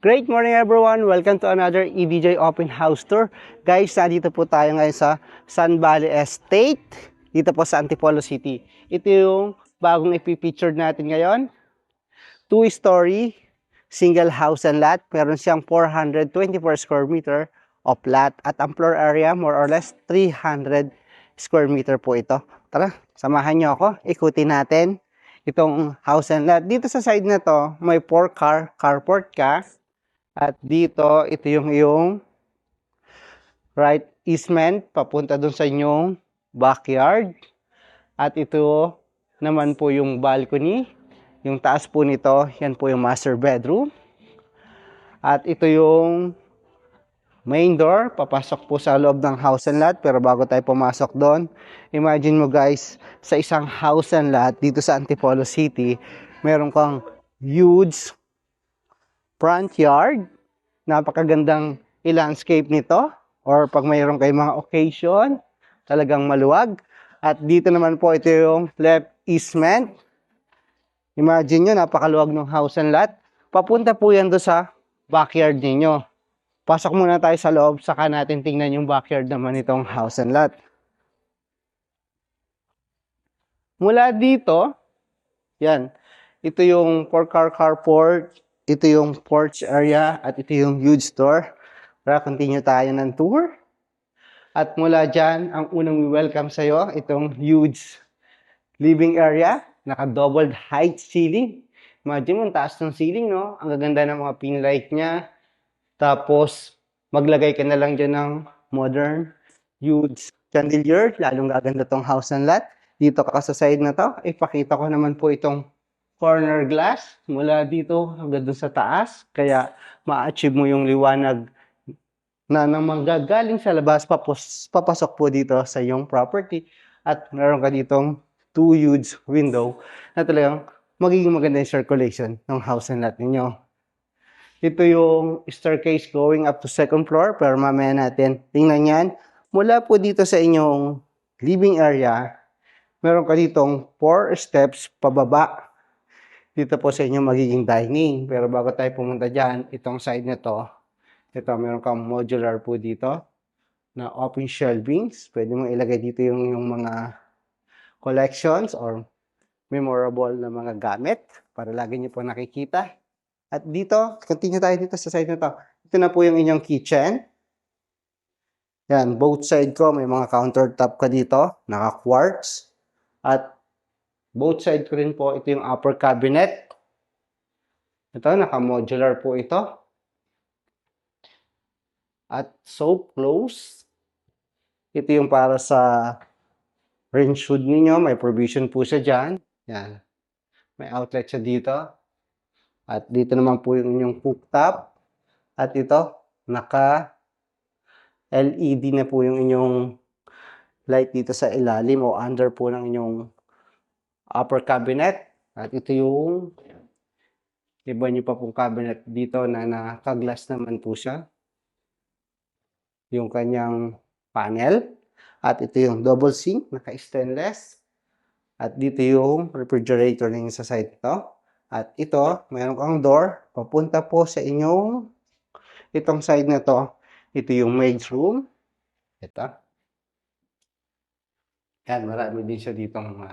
Great morning everyone! Welcome to another EDJ Open House Tour. Guys, nandito po tayo ngayon sa Sun Valley Estate, dito po sa Antipolo City. Ito yung bagong ipipicture natin ngayon. Two-story, single house and lot. Meron siyang 424 square meter of lot at ang floor area more or less 300 square meter po ito. Tara, samahan nyo ako. Ikutin natin itong house and lot. Dito sa side na to, may 4-car carport ka. At dito, ito yung iyong right easement papunta dun sa inyong backyard. At ito naman po yung balcony. Yung taas po nito, yan po yung master bedroom. At ito yung main door, papasok po sa loob ng house and lot. Pero bago tayo pumasok doon, imagine mo guys, sa isang house and lot dito sa Antipolo City, meron kang huge front yard. Napakagandang i-landscape nito. Or pag mayroon kayong mga occasion, talagang maluwag. At dito naman po, ito yung left easement. Imagine nyo, napakaluwag ng house and lot. Papunta po yan doon sa backyard ninyo. Pasok muna tayo sa loob, saka natin tingnan yung backyard naman itong house and lot. Mula dito, yan, ito yung 4-car carport, ito yung porch area, at ito yung huge door. Tara, continue tayo ng tour. At mula dyan, ang unang welcome sa'yo, itong huge living area, naka-doubled height ceiling. Imagine mo, ang taas ng ceiling, no? Ang gaganda ng mga pin light niya. Tapos, maglagay ka na lang dyan ng modern, huge chandelier. Lalong gaganda tong house and lot. Dito ka sa side na to, ipakita ko naman po itong corner glass mula dito hanggang doon sa taas. Kaya, ma-achieve mo yung liwanag na manggagaling sa labas, papasok po dito sa iyong property. At meron ka ditong 2 huge window na talagang magiging maganda yung circulation ng house and lot ninyo. Ito yung staircase going up to second floor, pero mamaya natin tingnan yan. Mula po dito sa inyong living area, meron ka ditong 4 steps pababa. Dito po sa inyong magiging dining. Pero bago tayo pumunta dyan, itong side na to, ito, meron kang modular po dito na open shelvings. Pwede mo ilagay dito yung mga collections or memorable na mga gamit para lagi niyo po nakikita. At dito, continue tayo dito sa side na to. Ito na po yung inyong kitchen. Yan, both side ko may mga countertop ka dito, naka-quartz. At both side ko rin po, ito yung upper cabinet. Ito, naka-modular po ito. At so close. Ito yung para sa range hood ninyo. May provision po siya dyan. Yan. May outlet siya dito. At dito naman po yung inyong cooktop. At ito, naka-LED na po yung inyong light dito sa ilalim o under po ng inyong upper cabinet. At ito yung iba nyo pa pong cabinet dito na naka-glass naman po siya. Yung kanyang panel. At ito yung double sink, naka-stainless. At dito yung refrigerator ninyo sa side ito. At ito, mayroon kang door. Papunta po sa inyong itong side na to. Ito yung maid's room. Ito. Yan, marami din siya ditong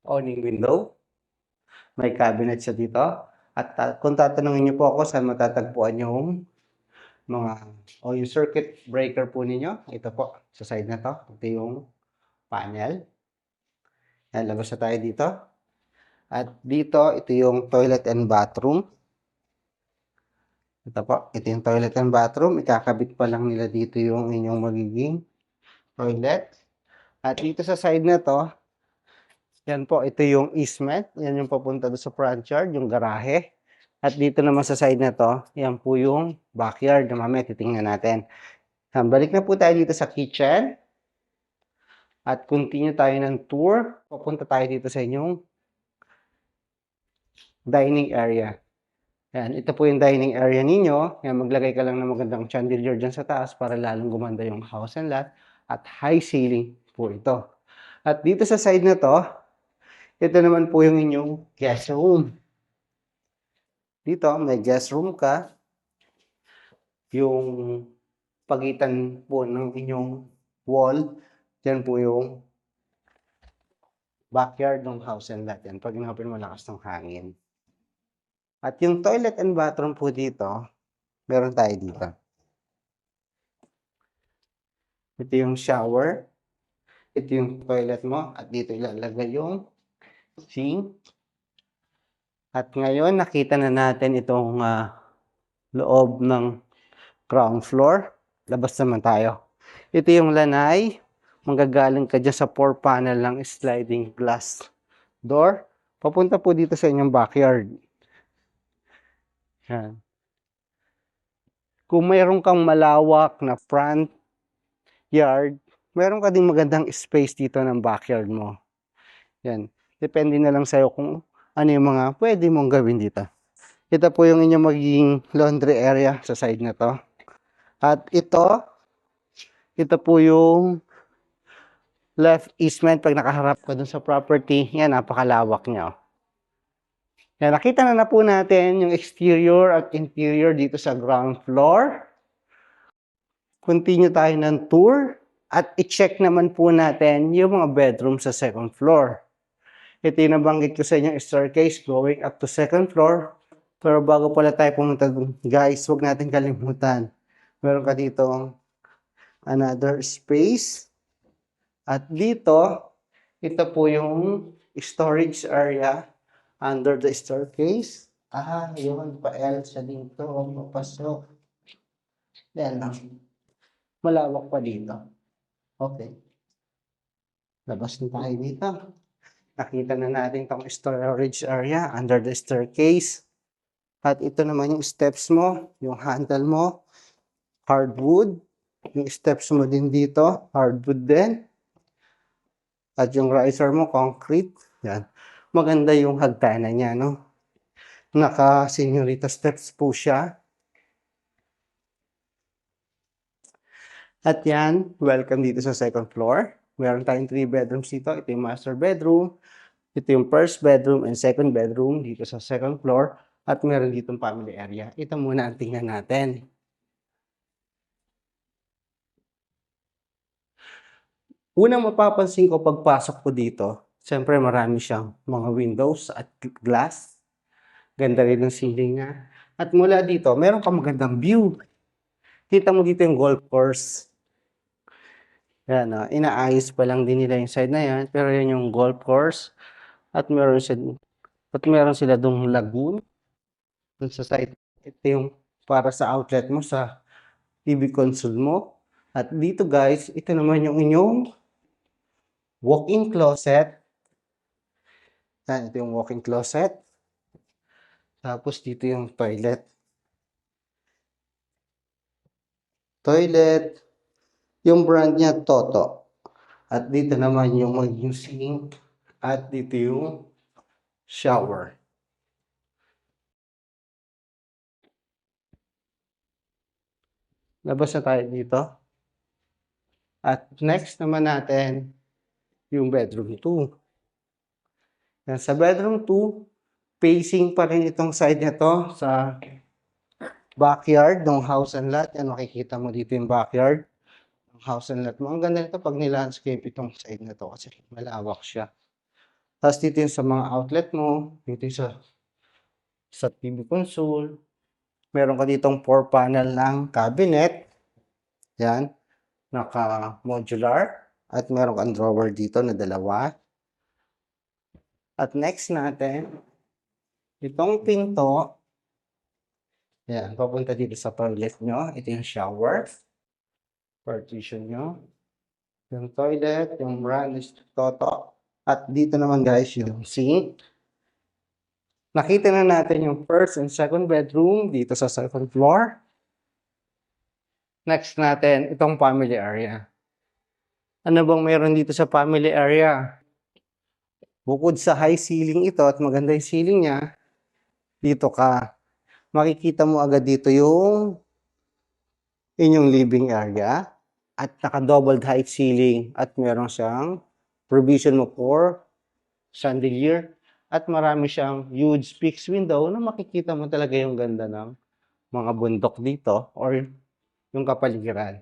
awning window. May cabinet siya dito. At kung tatanungin niyo po ako saan matatagpuan yung mga yung circuit breaker po ninyo. Ito po, sa side na to. Ito yung panel. Yan, labas na tayo dito. At dito, ito yung toilet and bathroom. Ito po, ito yung toilet and bathroom. Ikakabit pa lang nila dito yung inyong magiging toilet. At dito sa side na to, yan po, ito yung easement. Yan yung papunta doon sa front yard, yung garahe. At dito naman sa side na to, yan po yung backyard na mamaya titingnan natin. Balik na po tayo dito sa kitchen. At continue tayo ng tour. Papunta tayo dito sa inyong dining area. Yan, ito po yung dining area ninyo. Yan, maglagay ka lang ng magandang chandelier dyan sa taas para lalong gumanda yung house and lot. At high ceiling po ito. At dito sa side na to, ito naman po yung inyong guest room. Dito, may guest room ka. Yung pagitan po ng inyong wall, yan po yung backyard ng house and lot yan. Pag in-open mo, lakas ng hangin. At yung toilet and bathroom po dito, meron tayo dito. Ito yung shower. Ito yung toilet mo. At dito ilalagay yung sink. At ngayon, nakita na natin itong loob ng ground floor. Labas naman tayo. Ito yung lanay. Manggagaling ka dyan sa 4-panel ng sliding glass door. Papunta po dito sa inyong backyard. Yan. Kung mayroon kang malawak na front yard, mayroon ka ding magandang space dito ng backyard mo. Yan. Depende na lang sa'yo kung ano yung mga pwede mong gawin dito. Ito po yung inyong magiging laundry area sa side na to. At ito po yung left easement pag nakaharap ka dun sa property. Yan, napakalawak niya. Yan, nakita na po natin yung exterior at interior dito sa ground floor. Continue tayo ng tour at i-check naman po natin yung mga bedroom sa second floor. Ito yung nabanggit ko sa inyo, staircase going up to second floor. Pero bago pala tayo pumunta dun, guys, huwag natin kalimutan. Meron ka dito another space. At dito, ito po yung storage area under the staircase. Yun, pa-L siya dito, papasok. Yan lang. Malawak pa dito. Okay. Labas na tayo dito. Nakita na natin itong storage area under the staircase. At ito naman yung steps mo, yung handle mo, hardwood. Yung steps mo din dito, hardwood din. At yung riser mo, concrete. Yan. Maganda yung hagdanan niya, no? Naka-senorita steps po siya. At yan, welcome dito sa second floor. Meron tayong 3 bedrooms dito. Ito yung master bedroom. Ito yung first bedroom and second bedroom dito sa second floor. At meron ditong family area. Ito muna ang tingnan natin. Unang mapapansin ko pagpasok ko dito, siyempre marami siyang mga windows at glass. Ganda rin ng ceiling niya. At mula dito, meron kang magandang view. Kita mo dito yung golf course. Yan, inaayos pa lang din nila yung side na yan. Pero yan yung golf course. At meron sila dong lagoon. Dun sa side, ito yung para sa outlet mo, sa TV console mo. At dito guys, ito naman yung inyong walk-in closet. Yan, ito yung walk-in closet. Tapos dito yung toilet. Toilet. Yung brand niya, Toto. At dito naman yung magiging sink. At dito yung shower. Labas na tayo dito. At next naman natin, yung bedroom 2. Yan, sa bedroom 2, facing pa rin itong side nito sa backyard ng house and lot. Yan, makikita mo dito yung backyard ng house and lot mo. Ang ganda nito pag nilandscape itong side na to kasi malawak siya. Tapos dito yung sa mga outlet mo, dito yung sa TV console. Meron ka ditong 4-panel ng cabinet. Yan, naka-modular. At meron kang drawer dito na 2. At next natin, itong pinto, yan, papunta dito sa toilet nyo. Ito yung shower. Partition nyo. Yung toilet, yung brand is Toto. At dito naman guys, yung sink. Nakita na natin yung first and second bedroom dito sa second floor. Next natin, itong family area. Ano bang meron dito sa family area? Bukod sa high ceiling ito at maganda yung ceiling niya, dito ka, makikita mo agad dito yung inyong living area at naka-doubled height ceiling at meron siyang provision mo for chandelier At marami siyang huge fixed window na makikita mo talaga yung ganda ng mga bundok dito or yung kapaligiran.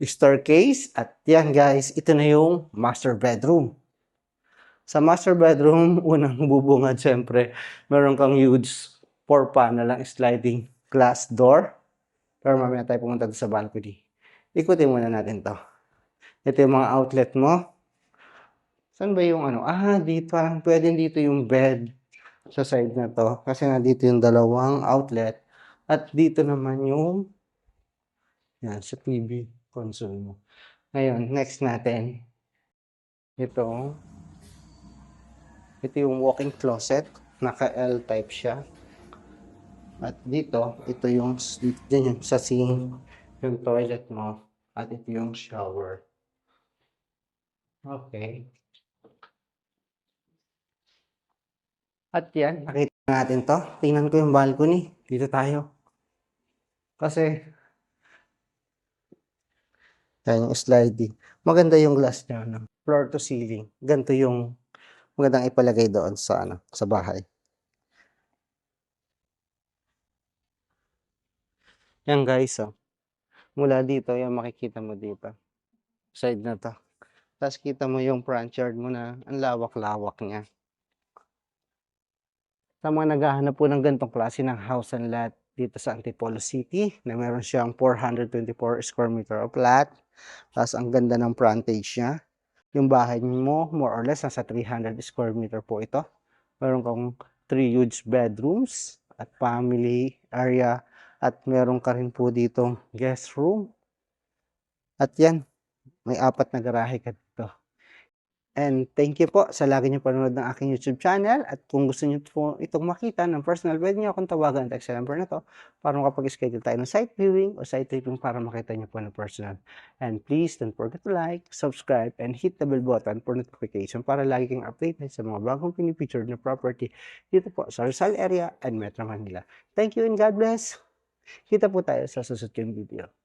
Staircase at yan guys, ito na yung master bedroom. Sa master bedroom, unang bubungad syempre, meron kang huge 4 panel lang sliding glass door. Pero mamaya tayo pumunta sa balcony. Ikutin muna natin to. Ito yung mga outlet mo. Saan ba yung ano? Dito. Pwede dito yung bed sa side na to. Kasi nandito yung dalawang outlet. At dito naman yung yan, sa TV console mo. Ngayon, next natin. Ito yung walk-in closet. Naka-L type siya. At dito, ito yung sa sink, yung toilet mo. At ito yung shower. Okay. At yan, nakita natin to. Tingnan ko yung balcony. Dito tayo. Kasi, yan yung sliding. Maganda yung glass niya, no? Floor to ceiling. Ganito yung magandang ipalagay doon sa, sa bahay. Yan guys, oh. Mula dito, yan makikita mo dito. Side na to. Tapos kita mo yung front yard mo na ang lawak-lawak niya. Sa mga naghahanap po ng ganitong klase ng house and lot dito sa Antipolo City na meron siyang 424 square meter of lot. Tapos ang ganda ng frontage niya. Yung bahay mo, more or less, nasa 300 square meter po ito. Meron kang 3 huge bedrooms at family area. At meron ka rin po ditong guest room. At yan, may 4 na garahe ka dito. And thank you po sa lagi niyo panonood ng aking YouTube channel. At kung gusto niyo po itong makita ng personal, pwede niyo akong tawagan at sa number na to para makapag-schedule tayo ng site viewing o site tripping para makita niyo po ng personal. And please don't forget to like, subscribe, and hit the bell button for notification para lagi kang updated sa mga bagong pinipicture na property dito po sa Rizal area and Metro Manila. Thank you and God bless. Kita po tayo sa susunod kong video.